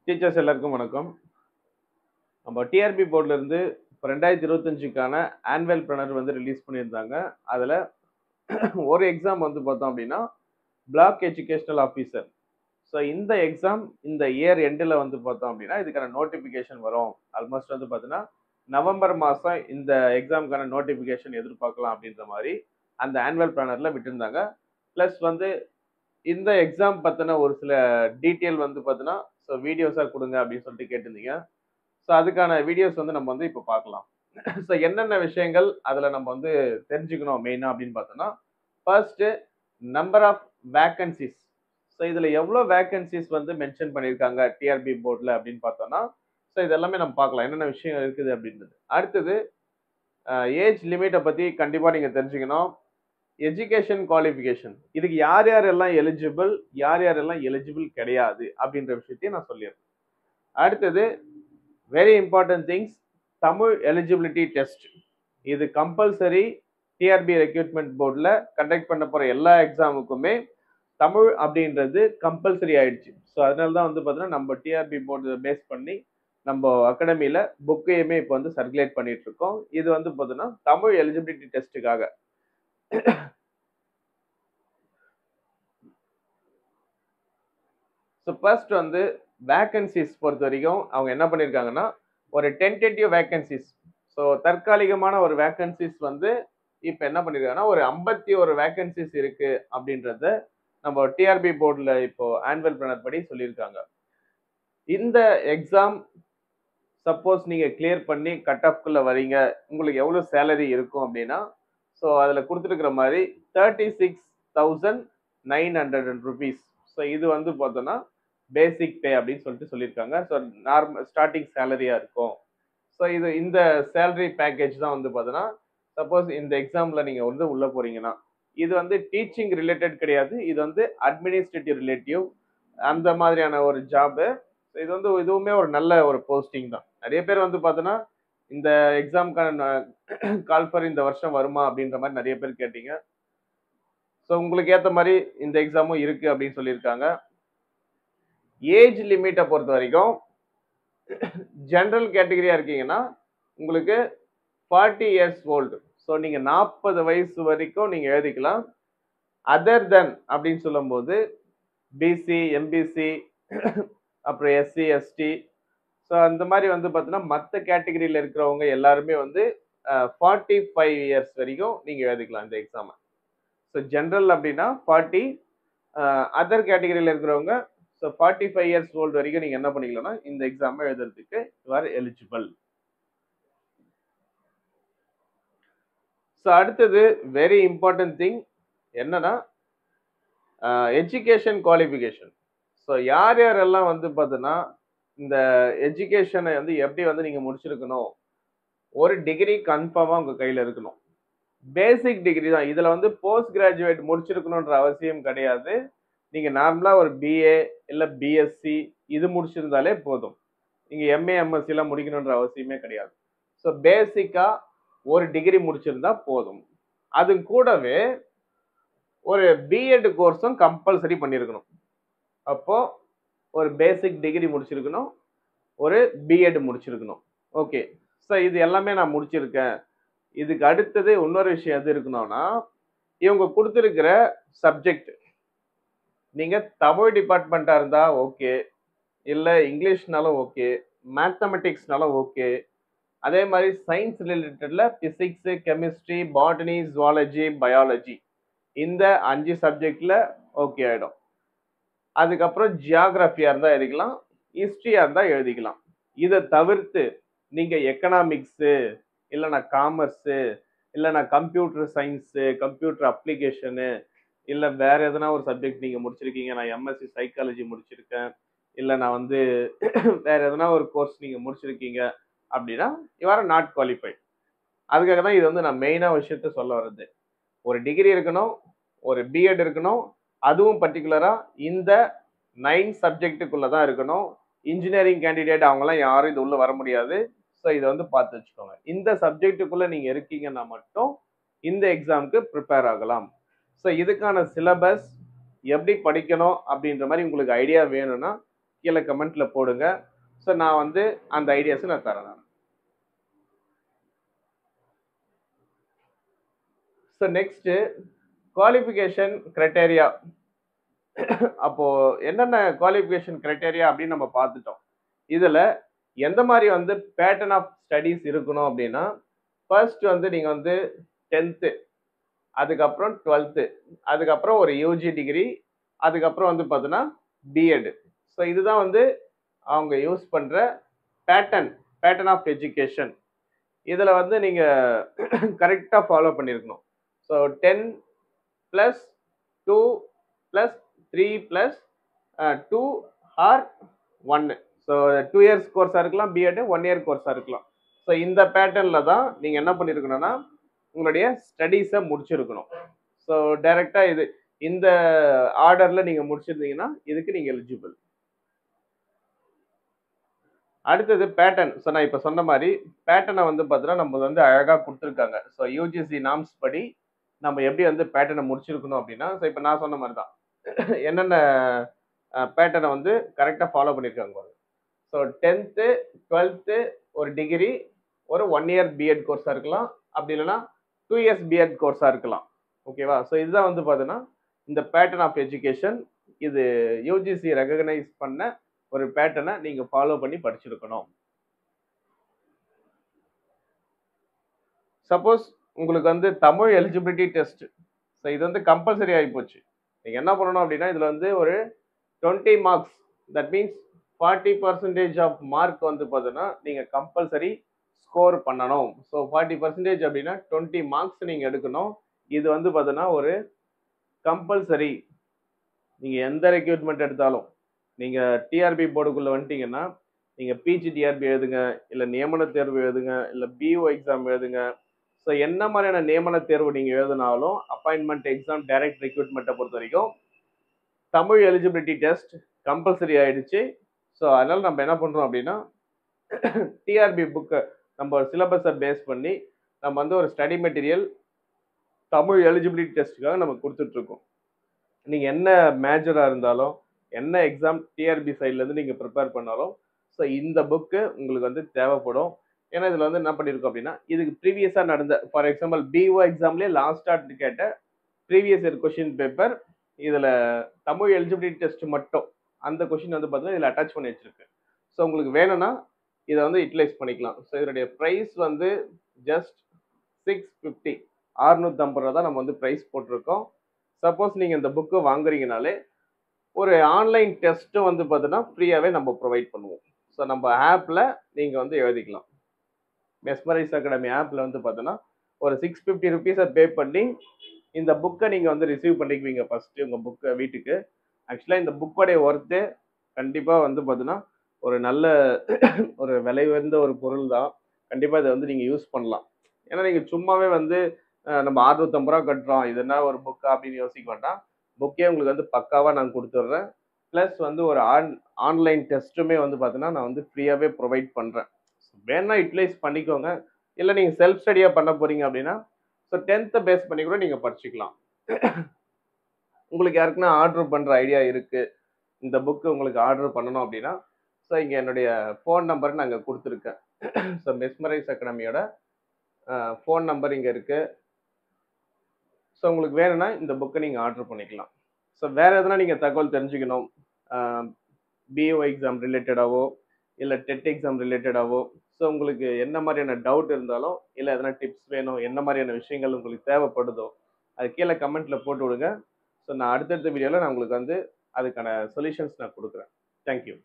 Teachers எல்லாருக்கும் வணக்கம். நம்ம டிஆர்பி போர்ட்ல இருந்து இப்போ 2025க்கான ஆனுவல் பிளானர் வந்து ரிலீஸ் பண்ணியிருந்தாங்க. அதுல ஒரு எக்ஸாம் வந்து பார்த்தோம் அப்படின்னா, பிளாக் எஜுகேஷனல் ஆஃபீஸர். ஸோ இந்த எக்ஸாம் இந்த இயர் எண்டுல வந்து பார்த்தோம் அப்படின்னா, இதுக்கான நோட்டிஃபிகேஷன் வரும். ஆல்மோஸ்ட் வந்து பார்த்தீங்கன்னா, நவம்பர் மாசம் இந்த எக்ஸாம்க்கான நோட்டிஃபிகேஷன் எதிர்பார்க்கலாம் அப்படின்ற மாரி அந்த ஆனுவல் பிளானர்ல விட்டிருந்தாங்க. பிளஸ் வந்து இந்த எக்ஸாம் பத்தின ஒரு சில டீட்டெயில் வந்து பார்த்தீங்கன்னா, ஸோ வீடியோஸா குடுங்க அப்படின்னு சொல்லிட்டு கேட்டிருந்தீங்க. ஸோ அதுக்கான வீடியோஸ் வந்து நம்ம வந்து இப்போ பார்க்கலாம். ஸோ என்னென்ன விஷயங்கள் அதுல நம்ம வந்து தெரிஞ்சுக்கணும் மெயினா அப்படின்னு பார்த்தோம்னா, first number of vacancies. So இதுல எவ்வளவு வேக்கன்சிஸ் வந்து மென்ஷன் பண்ணியிருக்காங்க டிஆர்பி போர்ட்ல அப்படின்னு பார்த்தோம்னா, ஸோ இது எல்லாமே நம்ம பார்க்கலாம். என்னென்ன விஷயம் இருக்குது அப்படின்றது. அடுத்தது ஏஜ் லிமிட்ட பத்தி கண்டிப்பா நீங்க தெரிஞ்சுக்கணும். Education qualification. இதுக்கு யார் யாரெல்லாம் எலிஜிபிள், யார் யாரெல்லாம் எலிஜிபிள் கிடையாது அப்படின்ற விஷயத்தையும் நான் சொல்லிடுறேன். அடுத்தது very important things, Tamil eligibility test. இது கம்பல்சரி டிஆர்பி ரெக்ரூட்மெண்ட் போர்டில் கண்டக்ட் பண்ண போற எல்லா எக்ஸாமுக்குமே தமிழ் அப்படின்றது கம்பல்சரி ஆயிடுச்சு. ஸோ அதனால தான் வந்து பார்த்தீங்கன்னா நம்ம டிஆர்பி போர்டு பேஸ் பண்ணி நம்ம அகாடமியில புக்கையுமே இப்போ வந்து சர்க்குலேட் பண்ணிட்டு இருக்கோம். இது வந்து பார்த்தீங்கன்னா தமிழ் எலிஜிபிலிட்டி டெஸ்ட்டுக்காக. ஸோ ஃபர்ஸ்ட் வந்து வேக்கன்சிஸ் பொறுத்த வரைக்கும் அவங்க என்ன பண்ணியிருக்காங்கன்னா, ஒரு டென்டேட்டிவ் வேக்கன்சிஸ். ஸோ தற்காலிகமான ஒரு வேக்கன்சிஸ் வந்து இப்போ என்ன பண்ணியிருக்காங்கன்னா, ஒரு 51 வேக்கன்சிஸ் இருக்கு அப்படின்றத நம்ம டிஆர்பி போர்டில் இப்போ ஆனுவல் பிளானர் படி சொல்லியிருக்காங்க. இந்த எக்ஸாம் சப்போஸ் நீங்க கிளியர் பண்ணி கட் ஆஃப்குள்ள வரீங்க, உங்களுக்கு எவ்வளவு சேலரி இருக்கும் அப்படின்னா, ஸோ அதில் கொடுத்துருக்கிற மாதிரி 36,900 rupees. ஸோ இது வந்து பார்த்தோன்னா பேசிக் பே அப்படின்னு சொல்லிட்டு சொல்லியிருக்காங்க. ஸோ நார்மல் ஸ்டார்டிங் சேலரியா இருக்கும். ஸோ இது இந்த சேலரி பேக்கேஜ் தான் வந்து பார்த்தோன்னா, சப்போஸ் இந்த எக்ஸாம்ல நீங்க வந்து உள்ள போறீங்கன்னா, இது வந்து டீச்சிங் ரிலேட்டட் கிடையாது. இது வந்து அட்மினிஸ்ட்ரேட்டிவ் ரிலேட்டிவ் அந்த மாதிரியான ஒரு ஜாப். இது வந்து இதுவுமே ஒரு நல்ல ஒரு போஸ்டிங் தான். நிறைய பேர் வந்து பார்த்தோன்னா, இந்த எக்ஸாம்க்கான கால் ஃபார் இந்த வருஷம் வருமா அப்படின்ற மாதிரி நிறைய பேர் கேட்டீங்க. ஸோ உங்களுக்கு ஏத்த மாதிரி இந்த எக்ஸாமும் இருக்கு அப்படின்னு சொல்லியிருக்காங்க. ஏஜ் லிமிட்டை பொறுத்த வரைக்கும் ஜெனரல் கேட்டகரியா இருக்கீங்கன்னா உங்களுக்கு 40 இயர்ஸ் ஓல்டு. ஸோ நீங்க 40 வயசு வரைக்கும் நீங்க எழுதிக்கலாம். அதர் தென் அப்படின்னு சொல்லும்போது பிசி, எம்பிசி, அப்புறம் எஸ்சி, எஸ்டி, ஸோ அந்த மாதிரி வந்து பார்த்தீங்கன்னா மற்ற கேட்டகரியில் இருக்கிறவங்க எல்லாருமே வந்து 45 இயர்ஸ் வரைக்கும் நீங்க எழுதிக்கலாம் இந்த எக்ஸாமை. ஸோ ஜென்ரல் அப்படின்னா 40, அதர் கேட்டகரியில் இருக்கிறவங்க ஸோ 45 இயர்ஸ் ஓல்டு வரைக்கும் நீங்க என்ன பண்ணிக்கலாம்னா இந்த எக்ஸாமை எழுதுறதுக்கு யூ ஆர் எலிஜிபிள். ஸோ அடுத்தது வெரி இம்பார்ட்டன்ட் திங் என்னன்னா எஜுகேஷன் குவாலிஃபிகேஷன். ஸோ யார் யாரெல்லாம் வந்து பார்த்தீங்கன்னா இந்த எஜுகேஷனை வந்து எப்படி வந்து நீங்க முடிச்சிருக்கணும், ஒரு டிகிரி கன்ஃபார்மா உங்க கையில இருக்கணும். பேசிக் டிகிரி தான். இதுல வந்து போஸ்ட் கிராஜுவேட் முடிச்சிருக்கணும்ன்ற அவசியம் கிடையாது. நீங்க நார்மலா ஒரு பிஏ இல்ல பிஎஸ்சி இது முடிச்சிருந்தாலே போதும். நீங்க எம்ஏ, எம்எஸ்சி எல்லாம் முடிக்கணும்ன்ற அவசியமே கிடையாது. ஸோ பேசிக்கா ஒரு டிகிரி முடிச்சிருந்தா போதும். அது கூடவே ஒரு பிஎட் கோர்ஸும் கம்பல்சரி பண்ணியிருக்கணும். அப்போ ஒரு பேசிக் டிகிரி முடிச்சிருக்கணும், ஒரு பிஎட் முடிச்சிருக்கணும். ஓகே. ஸோ இது எல்லாமே நான் முடிச்சிருக்கேன். இதுக்கு அடுத்தது இன்னொரு விஷயம் எது இருக்கணும்னா, இவங்க கொடுத்திருக்கிற சப்ஜெக்ட். நீங்க தமிழ் டிபார்ட்மெண்ட்டா இருந்தா ஓகே. இல்ல இங்கிலீஷ்னாலும் ஓகே. மேத்தமெட்டிக்ஸ்னாலும் ஓகே. அதே மாதிரி சயின்ஸ் ரிலேட்டட்ல physics, chemistry, botany, zoology, biology இந்த 5 சப்ஜெக்ட்ல ஓகே ஆயிடும். அதுக்கப்புறம் ஜியாகிரபியா இருந்தா எழுதிக்கலாம், ஹிஸ்டரியா இருந்தா எழுதிக்கலாம். இதை தவிர்த்து நீங்க எக்கனாமிக்ஸ், இல்லைன்னா காமர்ஸ், இல்லைன்னா கம்ப்யூட்டர் சயின்ஸ், கம்ப்யூட்டர் அப்ளிகேஷனு, இல்ல வேற எதனா ஒரு சப்ஜெக்ட் நீங்க முடிச்சிருக்கீங்க, நான் எம்எஸ்சி சைக்காலஜி முடிச்சிருக்கேன், இல்ல நான் வந்து வேற எதனா ஒரு கோர்ஸ் நீங்க முடிச்சிருக்கீங்க அப்படின்னா யூ ஆர் நாட் குவாலிஃபைட். அதுக்காக தான் இது வந்து நான் மெயினா விஷயத்த சொல்ல வர்றது. ஒரு டிகிரி இருக்கணும், ஒரு பிஎட் இருக்கணும், அதுவும் பர்டிகுலரா இந்த 9 சப்ஜெக்ட்டுக்குள்ள தான் இருக்கணும். இன்ஜினியரிங் கேண்டிடேட் அவங்கலாம் யாரும் இது உள்ள வர முடியாது. ஸோ இதை வந்து பார்த்து வச்சுக்கோங்க. இந்த சப்ஜெக்ட்டுக்குள்ள நீங்க இருக்கீங்கன்னா மட்டும் இந்த எக்ஸாமுக்கு ப்ரிப்பேர் ஆகலாம். ஸோ இதுக்கான சிலபஸ் எப்படி படிக்கணும் அப்படின்ற மாதிரி உங்களுக்கு ஐடியா வேணும்னா கீழே கமெண்ட்ல போடுங்க. ஸோ நான் வந்து அந்த ஐடியாஸை நான் தரேன் நான். So next qualification criteria. அப்போ என்னென்ன குவாலிஃபிகேஷன் கிரைட்டேரியா அப்படின்னு நம்ம பார்த்துட்டோம். இதுல எந்த மாதிரி வந்து பேட்டர்ன் ஆஃப் ஸ்டடீஸ் இருக்கணும் அப்படின்னா, ஃபர்ஸ்ட் வந்து நீங்க வந்து 10th, அதுக்கப்புறம் 12th, அதுக்கப்புறம் ஒரு யூஜி டிகிரி, அதுக்கப்புறம் வந்து பார்த்தீங்கன்னா பிஎட். ஸோ இதுதான் வந்து அவங்க யூஸ் பண்ற பேட்டர்ன் பேட்டர்ன் ஆஃப் எஜுகேஷன். இதுல வந்து நீங்க கரெக்டா ஃபாலோ பண்ணியிருக்கணும். So 10 + 2 + 3 + 2 or 1. ஸோ 2 இயர்ஸ் கோர்ஸாக இருக்கலாம், பிஎட் 1 இயர் கோர்ஸாக இருக்கலாம். ஸோ இந்த பேட்டர்னில் தான் நீங்கள் என்ன பண்ணியிருக்கணும்னா உங்களுடைய ஸ்டடீஸை முடிச்சிருக்கணும். ஸோ டைரெக்டாக இது இந்த ஆர்டரில் நீங்கள் முடிச்சிருந்தீங்கன்னா இதுக்கு நீங்கள் எலிஜிபிள். அடுத்தது பேட்டர்ன். ஸோ நான் இப்போ சொன்ன மாதிரி பேட்டர்னை வந்து பார்த்தீங்கன்னா நம்ம வந்து அழகாக கொடுத்துருக்காங்க. ஸோ யூஜிசி நாம்ஸ் படி நம்ம எப்படி வந்து பேட்டர்னை முடிச்சிருக்கணும் அப்படின்னா, ஸோ இப்போ நான் சொன்ன மாதிரி தான் என்னென்ன பேட்டர்னை வந்து கரெக்டாக ஃபாலோ பண்ணியிருக்காங்க. ஸோ 10th, 12th ஒரு டிகிரி, ஒரு 1 இயர் பிஎட் கோர்ஸாக இருக்கலாம், அப்படி இல்லைன்னா 2 இயர்ஸ் பிஎட் கோர்ஸாக இருக்கலாம். ஓகேவா? ஸோ இதுதான் வந்து பார்த்தீங்கன்னா இந்த பேட்டர்ன் ஆஃப் எஜுகேஷன். இது யூஜிசி ரெகக்னைஸ் பண்ண ஒரு பேட்டர்னை நீங்கள் ஃபாலோ பண்ணி படிச்சிருக்கணும். சப்போஸ் உங்களுக்கு வந்து தமிழ் எலிஜிபிலிட்டி டெஸ்ட், ஸோ இது வந்து கம்பல்சரி ஆகி போச்சு. நீங்கள் என்ன பண்ணணும் அப்படின்னா இதில் வந்து ஒரு 20 marks, that means 40% of mark வந்து பார்த்தீங்கன்னா நீங்கள் கம்பல்சரி ஸ்கோர் பண்ணணும். ஸோ 40% அப்படின்னா 20 மார்க்ஸ் நீங்கள் எடுக்கணும். இது வந்து பார்த்தீங்கன்னா ஒரு கம்பல்சரி. நீங்கள் எந்த ரெக்ரூட்மெண்ட் எடுத்தாலும், நீங்கள் டிஆர்பி போர்டுக்குள்ளே வந்துட்டீங்கன்னா நீங்கள் பிஜி டிஆர்பி எழுதுங்க, இல்லை நியமன தேர்வு எழுதுங்க, இல்லை பிஓ எக்ஸாம் எழுதுங்க. ஸோ என்ன மாதிரியான நியமன தேர்வு நீங்கள் எழுதினாலும் அப்பாயின்மெண்ட் எக்ஸாம் டைரக்ட் ரெக்ரூட்மெண்ட்டை பொறுத்த வரைக்கும் தமிழ் எலிஜிபிலிட்டி டெஸ்ட் கம்பல்சரி ஆயிடுச்சு. ஸோ அதனால நம்ம என்ன பண்ணுறோம் அப்படின்னா டிஆர்பி புக்கை நம்ம சிலபஸை பேஸ் பண்ணி நம்ம வந்து ஒரு ஸ்டடி மெட்டீரியல் தமிழ் எலிஜிபிலிட்டி டெஸ்ட்டுக்காக நம்ம கொடுத்துட்ருக்கோம். நீங்கள் என்ன மேஜராக இருந்தாலும், என்ன எக்ஸாம் டிஆர்பி சைட்லேருந்து நீங்கள் ப்ரிப்பேர் பண்ணாலும், ஸோ இந்த புக்கு உங்களுக்கு வந்து தேவைப்படும். ஏன்னா இதில் வந்து என்ன பண்ணியிருக்கோம் அப்படின்னா இதுக்கு ப்ரீவியஸாக நடந்த, ஃபார் எக்ஸாம்பிள் பிஓ எக்ஸாம்லேயே லாஸ்ட்டாக கேட்ட ப்ரீவியஸ் இயர் கொஷின் பேப்பர் இதில் தமிழ் எலிஜிபிலிட்டி டெஸ்ட் மட்டும் அந்த கொஷின் வந்து பார்த்தீங்கன்னா இதில் அட்டாச் பண்ணி வச்சிருக்கு. ஸோ உங்களுக்கு வேணும்னா இதை வந்து யூட்டிலைஸ் பண்ணிக்கலாம். ஸோ இதனுடைய ப்ரைஸ் வந்து ஜஸ்ட் 650, 650 ரூபா தான் நம்ம வந்து ப்ரைஸ் போட்டிருக்கோம். சப்போஸ் நீங்கள் இந்த புக்கு வாங்குறீங்கனாலே ஒரு ஆன்லைன் டெஸ்ட்டும் வந்து பார்த்தீங்கன்னா ஃப்ரீயாகவே நம்ம ப்ரொவைட் பண்ணுவோம். ஸோ நம்ம ஆப்பில் நீங்கள் வந்து எழுதிக்கலாம். மெஸ்மரைஸ் அகாடமி ஆப்பில் வந்து பார்த்தீங்கன்னா ஒரு 650 ருபீஸை பே பண்ணி இந்த புக்கை நீங்கள் வந்து ரிசீவ் பண்ணிக்குவீங்க ஃபஸ்ட்டு உங்கள் புக்கை வீட்டுக்கு. ஆக்சுவலாக இந்த புக்கோடைய ஒர்த்து கண்டிப்பாக வந்து பார்த்தீங்கன்னா ஒரு நல்ல ஒரு விலை உயர்ந்த ஒரு பொருள் தான். கண்டிப்பாக இதை வந்து நீங்கள் யூஸ் பண்ணலாம். ஏன்னா நீங்கள் சும்மாவே வந்து நம்ம 650 ரூபா கட்டுறோம், இது என்ன ஒரு புக்கா அப்படின்னு யோசிக்க வேண்டாம். புக்கே உங்களுக்கு வந்து பக்காவாக நான் கொடுத்துட்றேன். ப்ளஸ் வந்து ஒரு ஆன்லைன் டெஸ்ட்டுமே வந்து பார்த்தீங்கன்னா நான் வந்து ஃப்ரீயாகவே ப்ரொவைட் பண்ணுறேன். வேணா யூட்டிலைஸ் பண்ணிக்கோங்க. இல்லை நீங்கள் செல்ஃப் ஸ்டடியாக பண்ண போகிறீங்க அப்படின்னா ஸோ 10th பேஸ் பண்ணி கூட நீங்கள் படிச்சுக்கலாம். உங்களுக்கு யாருக்குன்னா ஆர்டர் பண்ணுற ஐடியா இருக்குது, இந்த புக்கு உங்களுக்கு ஆர்டர் பண்ணணும் அப்படின்னா ஸோ இங்கே என்னுடைய ஃபோன் நம்பர் நான் இங்கே கொடுத்துருக்கேன். ஸோ மெஸ்மரைஸ் அகாடமியோட ஃபோன் நம்பர் இங்கே இருக்குது. ஸோ உங்களுக்கு வேணும்னா இந்த புக்கை நீங்கள் ஆர்டர் பண்ணிக்கலாம். ஸோ வேறு எதனா நீங்கள் தகவல் தெரிஞ்சுக்கணும், பிஓ எக்ஸாம் ரிலேட்டடாவோ இல்லை டெட் எக்ஸாம் ரிலேட்டடாவோ, ஸோ உங்களுக்கு என்ன மாதிரியான டவுட் இருந்தாலும், இல்லை எதனா டிப்ஸ் வேணும், என்ன மாதிரியான விஷயங்கள் உங்களுக்கு தேவைப்படுதோ அது கீழே கமெண்ட்டில் போட்டு விடுங்க. ஸோ நான் அடுத்தடுத்த வீடியோவில் நான் உங்களுக்கு வந்து அதுக்கான சொல்யூஷன்ஸ் நான் கொடுக்குறேன். தேங்க்யூ.